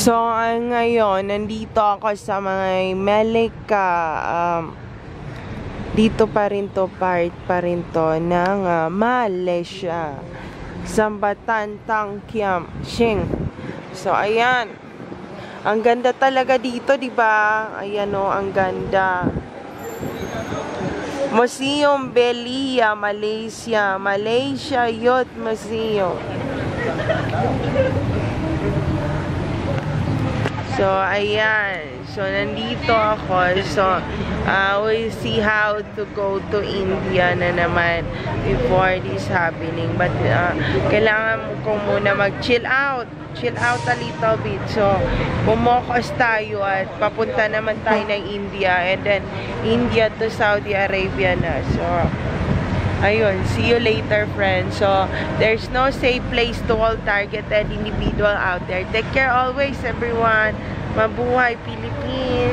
So, ngayon, nandito ako sa mga Melika. Dito pa rin to, part pa rin to ng Malaysia. Sambatan Tang Kiam Shing. So, ayan. Ang ganda talaga dito, di ba? Ayan o, ang ganda. Museum Belia, Malaysia. Malaysia Youth Museum. So, ayan. So, nandito ako. So, we'll see how to go to India na naman before this happening. But, kailangan ko muna mag-chill out. Chill out a little bit. So, bumokos tayo at papunta naman tayo ng India. And then, India to Saudi Arabia na. So, ayun, see you later, friends. So, there's no safe place to all targeted individual out there. Take care always, everyone. Mabuhay, Philippines!